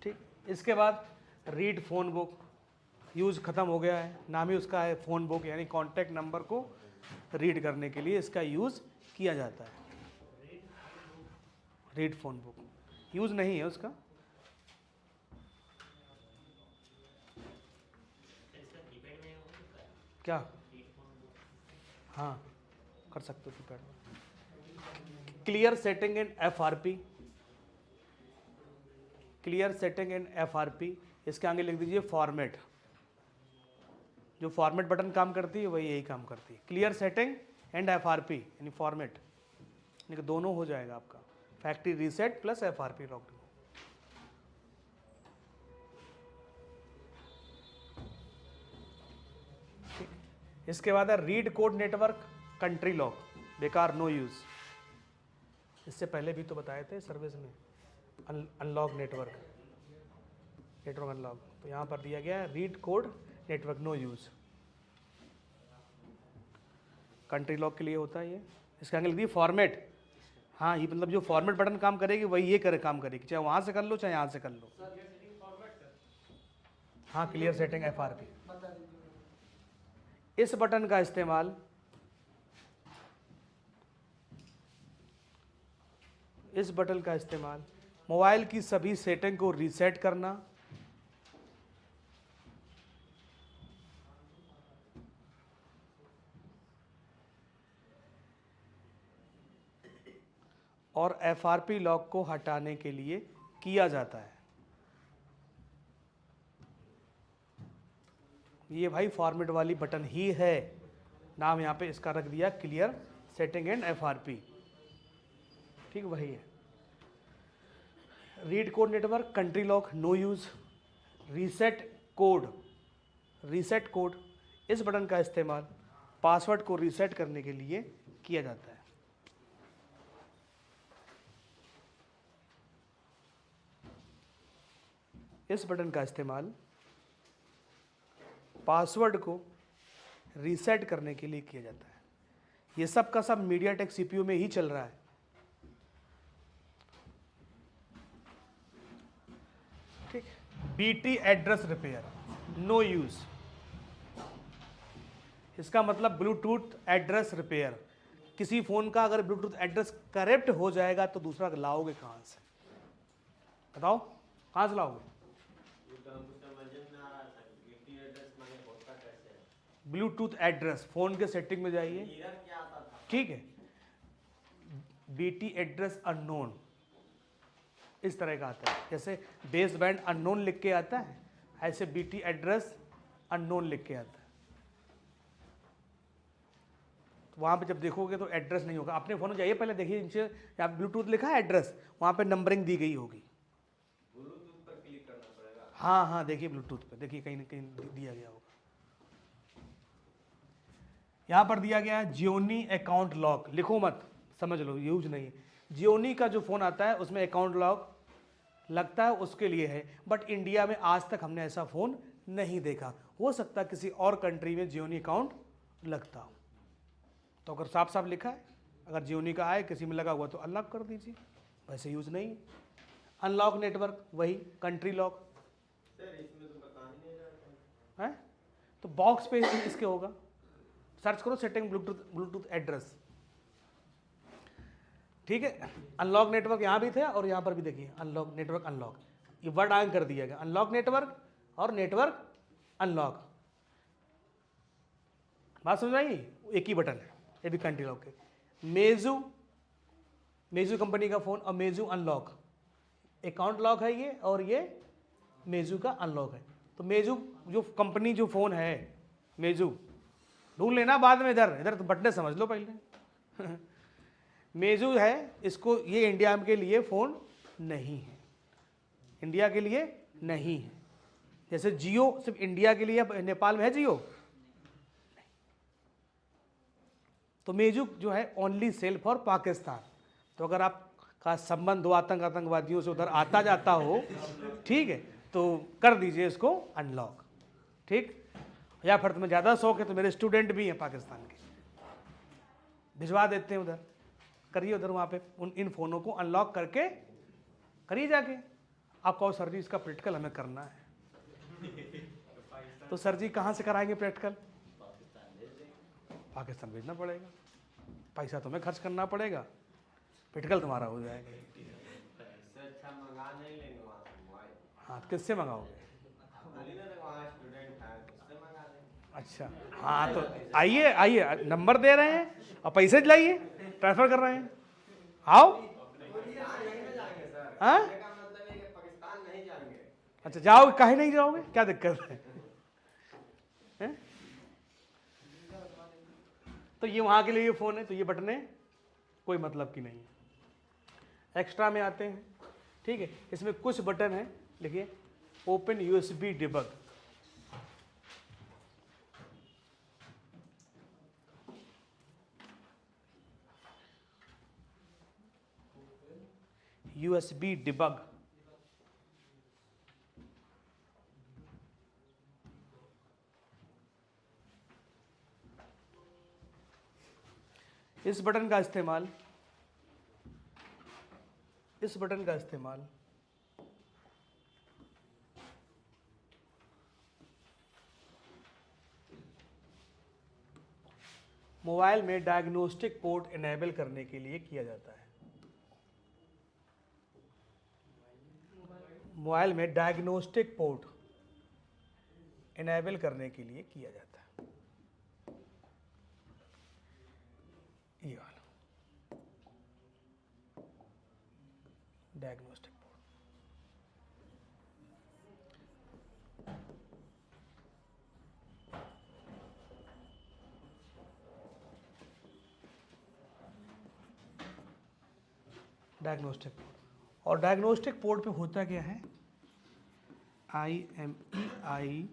ठीक, इसके बाद रीड फ़ोन बुक, यूज़ ख़त्म हो गया है, नाम ही उसका है फ़ोन बुक, यानी कॉन्टैक्ट नंबर को रीड करने के लिए इसका यूज़ किया जाता है। रीड फ़ोन बुक यूज़ नहीं है उसका। क्या? हाँ, कर सकते हो कीपैड में। क्लियर सेटिंग इन FRP, क्लियर सेटिंग इन FRP, इसके आगे लिख दीजिए फॉर्मेट। जो फॉर्मेट बटन काम करती है वही यही काम करती है। क्लियर सेटिंग एंड FRP यानी फॉर्मेट, यानी कि दोनों हो जाएगा आपका, factory reset plus FRP lock. इसके बाद है read code network country lock, बेकार, नो यूज़। इससे पहले भी तो बताए थे सर्विस में, अनलॉक नेटवर्क, नेटवर्क अनलॉक। तो यहाँ पर दिया गया है read code network, no use, country lock के लिए होता है ये। इसके आगे लिख दिए फॉर्मेट। हाँ, ये मतलब जो फॉर्मेट बटन काम करेगी वही ये काम करेगी, चाहे वहाँ से कर लो चाहे यहाँ से कर लो। हाँ, क्लियर सेटिंग FRP। इस बटन का इस्तेमाल, इस बटन का इस्तेमाल मोबाइल की सभी सेटिंग को रीसेट करना, और FRP लॉक को हटाने के लिए किया जाता है। ये भाई फॉर्मेट वाली बटन ही है, नाम यहाँ पे इसका रख दिया क्लियर सेटिंग एंड FRP, ठीक वही है। Read code network country lock, no use. Reset code, reset code, इस बटन का इस्तेमाल पासवर्ड को रीसेट करने के लिए किया जाता है। इस बटन का इस्तेमाल पासवर्ड को रीसेट करने के लिए किया जाता है। ये सब का सब मीडियाटेक CPU में ही चल रहा है। ठीक, BT address repair, no use. इसका मतलब ब्लूटूथ एड्रेस रिपेयर। किसी फोन का अगर ब्लूटूथ एड्रेस करेक्ट हो जाएगा तो दूसरा लाओगे कहां से? बताओ, कहां से लाओगे? ब्लूटूथ एड्रेस, फोन के सेटिंग में जाइए, ठीक है, BT एड्रेस अननोन, इस तरह का आता है। जैसे बेस बैंड अननोन लिख के आता है, ऐसे BT एड्रेस अननोन लिख के आता है। तो वहाँ पे जब देखोगे तो एड्रेस नहीं होगा। अपने फ़ोन में जाइए, पहले देखिए नीचे यहाँ ब्लूटूथ लिखा है एड्रेस, वहाँ पे नंबरिंग दी गई होगी। ब्लूटूथ पर क्लिक करना पड़ेगा। हाँ हाँ, देखिए ब्लूटूथ पे देखिए कहीं ना कहीं दिया गया होगा। यहाँ पर दिया गया है जियोनी अकाउंट लॉक, लिखो मत, समझ लो, यूज नहीं है। जियोनी का जो फ़ोन आता है उसमें अकाउंट लॉक लगता है, उसके लिए है, बट इंडिया में आज तक हमने ऐसा फ़ोन नहीं देखा। हो सकता है किसी और कंट्री में जियोनी अकाउंट लगता हो। तो अगर साफ साफ लिखा है, अगर जियोनी का आए किसी में लगा हुआ तो अनलॉक कर दीजिए, वैसे यूज़ नहीं। अनलॉक नेटवर्क वही कंट्री लॉक सर, इसमें तो बता ही नहीं रहा है, तो बॉक्स पे इसके होगा, सर्च करो सेटिंग ब्लूटूथ एड्रेस, ठीक है। अनलॉक नेटवर्क यहाँ भी थे और यहाँ पर भी देखिए अनलॉक नेटवर्क, अनलॉक, ये वर्ड आगे कर दिया गया, अनलॉक नेटवर्क और नेटवर्क अनलॉक। बात समझ आई? एक ही बटन है, ये भी कंट्री लॉक के। मेजू कंपनी का फ़ोन और मेजू अनलॉक, अकाउंट लॉक है ये, और ये मेजू का अनलॉक है। तो मेजू जो कंपनी जो फ़ोन है मेजू, ढूंढ लेना बाद में, इधर इधर तो बटने समझ लो पहले मेजू है, इसको, ये इंडिया के लिए फ़ोन नहीं है, इंडिया के लिए नहीं है। जैसे जियो सिर्फ इंडिया के लिए, नेपाल में है जियो, तो मेजू जो है ओनली सेल फॉर पाकिस्तान। तो अगर आपका संबंध दो आतंकवादियों से उधर आता जाता हो, ठीक है, तो कर दीजिए इसको अनलॉक, ठीक। या फिर तुम्हें ज़्यादा शौक है तो मेरे स्टूडेंट भी हैं पाकिस्तान के, भिजवा देते हैं उधर, करिए उधर, वहाँ पे इन फ़ोनों को अनलॉक करके करिए जाके, आप कहो सर जी इसका प्रैक्टिकल हमें करना है, तो सर जी कहाँ से कराएंगे प्रैक्टिकल? पाकिस्तान भेजना पड़ेगा, पैसा तुम्हें खर्च करना पड़ेगा, प्रैक्टिकल तुम्हारा हो जाएगा। इससे अच्छा मंगा नहीं लेंगे वहाँ से मोबाइल। हाँ, तो किससे मंगाओगे? आप बोली ना वहाँ स्टूडेंट है तो उससे मंगा लेंगे। अच्छा, हाँ तो आइए आइए, नंबर दे रहे हैं और पैसे दिलाइए, ट्रांसफर कर रहे हैं, आओ। पाकिस्तान नहीं ना जाएंगे सर, हाँ? कहने का मतलब है कि पाकिस्तान नहीं जाएंगे। अच्छा जाओगे, काहे नहीं जाओगे, क्या दिक्कत है? हैं? तो ये वहाँ के लिए ये फ़ोन है, तो ये बटने कोई मतलब की नहीं है। एक्स्ट्रा में आते हैं, ठीक है, इसमें कुछ बटन है, लिखिए open USB debug. USB debug, इस बटन का इस्तेमाल मोबाइल में डायग्नोस्टिक पोर्ट इनेबल करने के लिए किया जाता है। मोबाइल में डायग्नोस्टिक पोर्ट इनेबल करने के लिए किया जाता है, ये वाला डायग्नोस्टिक पोर्ट। डायग्नोस्टिक पोर्ट, और डायग्नोस्टिक पोर्ट पे होता क्या है? IMEI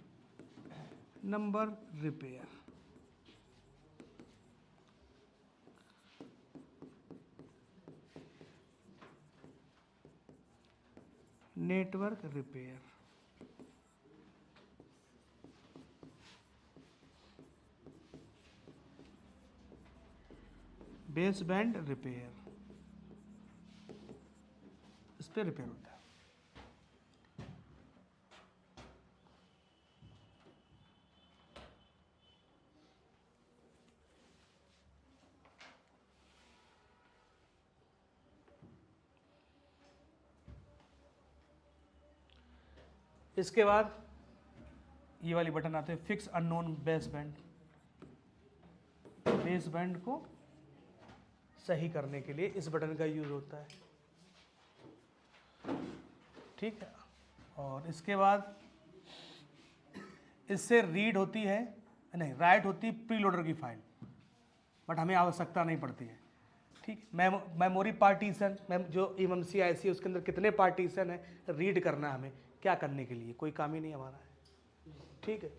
number repair, network repair, base band repair, इस पे रिपेयर होता है। इसके बाद ये वाली बटन आते हैं fix unknown base band, base band को सही करने के लिए इस बटन का यूज होता है, ठीक है। और इसके बाद इससे रीड होती है, नहीं राइट होती है प्रीलोडर की फाइल, बट हमें आवश्यकता नहीं पड़ती है, ठीक। मेमोरी पार्टीशन, जो eMMC IC है उसके अंदर कितने पार्टीशन है, रीड करना है हमें, क्या करने के लिए, कोई काम ही नहीं हमारा है, ठीक है।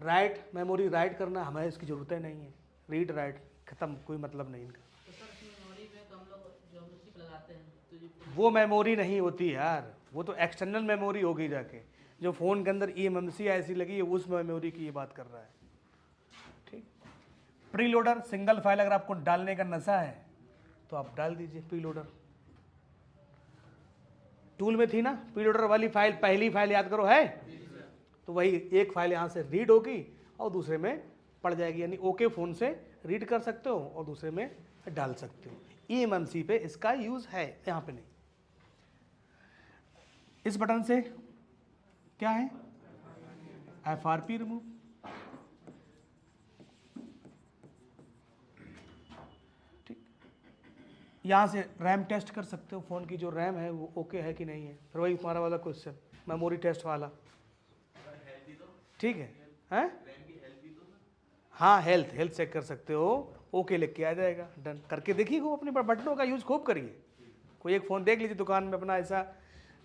राइट, मेमोरी राइट करना, हमें इसकी ज़रूरत नहीं है, रीड राइट खत्म, कोई मतलब नहीं इनका। तो सर इसमें मेमोरी में हम लोग जो हम चिप लगाते हैं तो ये वो मेमोरी नहीं होती यार, वो तो एक्सटर्नल मेमोरी होगी जाके, जो फ़ोन के अंदर eMMC IC लगी है उस मेमोरी की ये बात कर रहा है, ठीक। प्रीलोडर, सिंगल फाइल अगर आपको डालने का नशा है तो आप डाल दीजिए प्रीलोडर। टूल में थी ना प्रीलोडर वाली फाइल, पहली फाइल याद करो है, तो वही एक फाइल यहाँ से रीड होगी और दूसरे में पड़ जाएगी, यानी ओके फ़ोन से रीड कर सकते हो और दूसरे में डाल सकते हो। eMMC पे इसका यूज़ है, यहाँ पे नहीं। इस बटन से क्या है? FRP रिमूव, ठीक। यहाँ से रैम टेस्ट कर सकते हो, फ़ोन की जो रैम है वो ओके है कि नहीं है, फिर वही तुम्हारा वाला क्वेश्चन मेमोरी टेस्ट वाला, ठीक है, हैं? हाँ, हेल्थ चेक कर सकते हो, ओके लिख के आ जाएगा, डन करके देखिए, वो अपने बटनों का यूज़ खूब करिए। कोई एक फ़ोन देख लीजिए दुकान में अपना ऐसा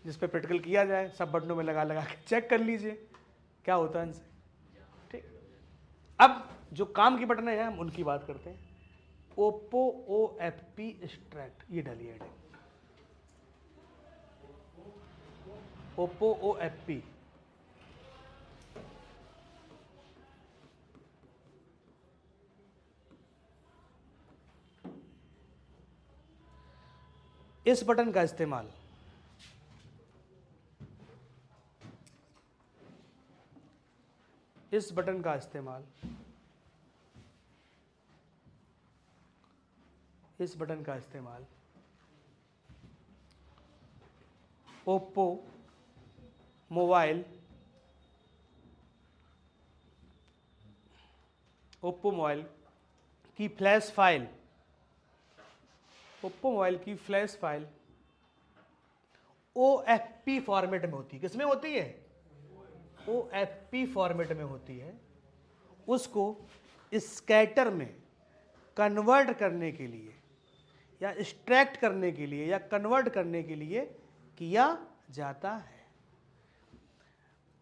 जिस पे प्रैक्टिकल किया जाए, सब बटनों में लगा लगा के चेक कर लीजिए क्या होता है इनसे, ठीक। अब जो काम की बटनें हैं हम उनकी बात करते हैं। ओप्पो OFP एक्सट्रैक्ट, ये डालिए हेडिंग, ओप्पो OFP, इस बटन का इस्तेमाल इस बटन का इस्तेमाल ओप्पो मोबाइल की फ्लैश फाइल OFP फॉर्मेट में होती है। किसमें होती है? OFP फॉर्मेट में होती है। उसको स्कैटर में कन्वर्ट करने के लिए या एक्सट्रैक्ट करने के लिए या कन्वर्ट करने के लिए किया जाता है।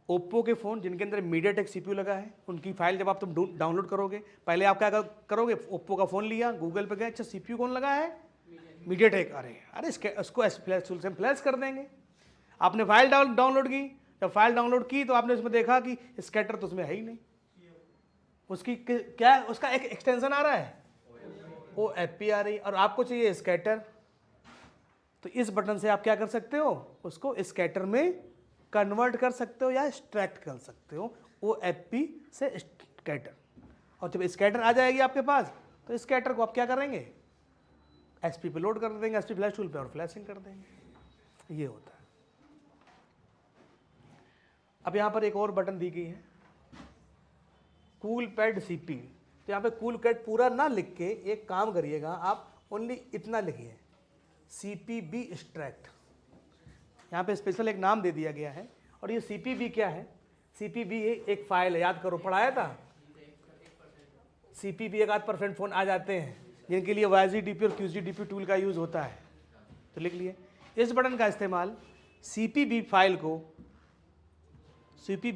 ओप्पो के फ़ोन जिनके अंदर मीडियाटेक सीपीयू लगा है, उनकी फाइल जब आप तुम डाउनलोड करोगे, पहले आप क्या करोगे? ओप्पो का फ़ोन लिया, गूगल पे गए, अच्छा सीपीयू कौन लगा है? मीडियाटेक। अरे उसको फ्लैश टूल से फ्लैश कर देंगे। आपने फाइल डाउनलोड की, जब फाइल डाउनलोड की तो आपने उसमें देखा कि स्कैटर तो उसमें है ही नहीं। उसकी क्या उसका एक एक्सटेंशन आ रहा है, OFP आ रही, और आपको चाहिए स्कैटर। तो इस बटन से आप क्या कर सकते हो? उसको स्कैटर में कन्वर्ट कर सकते हो या एक्सट्रैक्ट कर सकते हो, OFP से स्कैटर। और जब स्कैटर आ जाएगी आपके पास तो स्कैटर को आप क्या करेंगे? SP पे लोड कर देंगे, SP फ्लैश टूल पे, और फ्लैशिंग कर देंगे। ये होता है। अब यहाँ पर एक और बटन दी गई है, कूल पैड CP। तो यहाँ पे कूल पैड पूरा ना लिख के एक काम करिएगा, आप ओनली इतना लिखिए, CPB एक्सट्रैक्ट। यहाँ पे स्पेशल एक नाम दे दिया गया है। और ये CPB क्या है? CPB एक फाइल है, याद करो, पढ़ाया था। CPB 1-8% फ़ोन आ जाते हैं जिनके लिए YZDP और QZDP टूल का यूज़ होता है, तो लिख लिए। इस बटन का इस्तेमाल CPB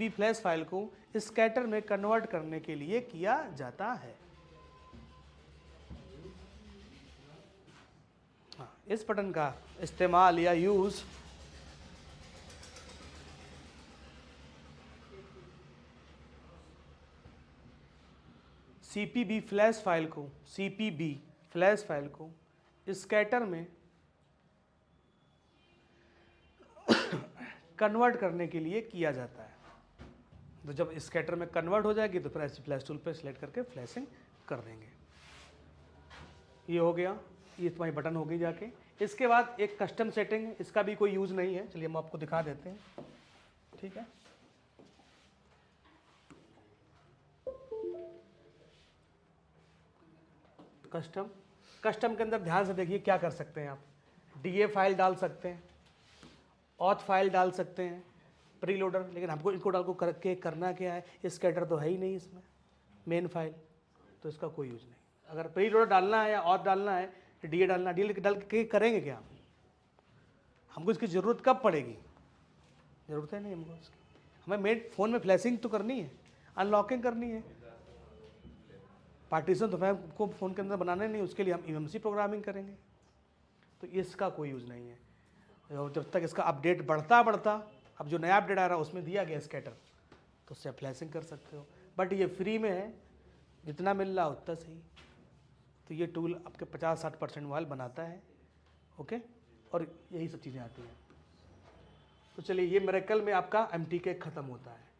फ्लैश फाइल को स्कैटर में कन्वर्ट करने के लिए किया जाता है। इस बटन का इस्तेमाल या यूज़ CPB फ्लैश फाइल को स्कैटर में कन्वर्ट करने के लिए किया जाता है। तो जब स्कैटर में कन्वर्ट हो जाएगी तो फिर ऐसे फ्लैश टूल पे सिलेक्ट करके फ्लैशिंग कर देंगे। ये हो गया, ये तुम्हारी बटन हो गई जाके। इसके बाद एक कस्टम सेटिंग, इसका भी कोई यूज़ नहीं है, चलिए हम आपको दिखा देते हैं। ठीक है, कस्टम के अंदर ध्यान से देखिए क्या कर सकते हैं आप। DA फाइल डाल सकते हैं, ऑथ फाइल डाल सकते हैं, प्री लोडर। लेकिन हमको इनको डाल को करके करना क्या है? स्कैटर तो है ही नहीं इसमें, मेन फाइल, तो इसका कोई यूज़ नहीं। अगर प्री लोडर डालना है या ऑथ डालना है, DA डालना, DA डाल के करेंगे क्या? हमको इसकी ज़रूरत कब पड़ेगी? ज़रूरत है नहीं हमको इसकी। हमें मेन फ़ोन में फ्लैशिंग तो करनी है, अनलॉकिंग करनी है, पार्टीशन तो मैं को फ़ोन के अंदर बनाना नहीं, उसके लिए हम EMC प्रोग्रामिंग करेंगे। तो इसका कोई यूज़ नहीं है। और जब तक इसका अपडेट बढ़ता, अब जो नया अपडेट आ रहा है उसमें दिया गया स्कैटर, तो उससे आप फ्लैशिंग कर सकते हो। बट ये फ्री में है, जितना मिल रहा उतना सही। तो ये टूल आपके 50-60% मोबाइल बनाता है। ओके, और यही सब चीज़ें आती हैं। तो चलिए, ये मिरेकल में आपका MTK ख़त्म होता है।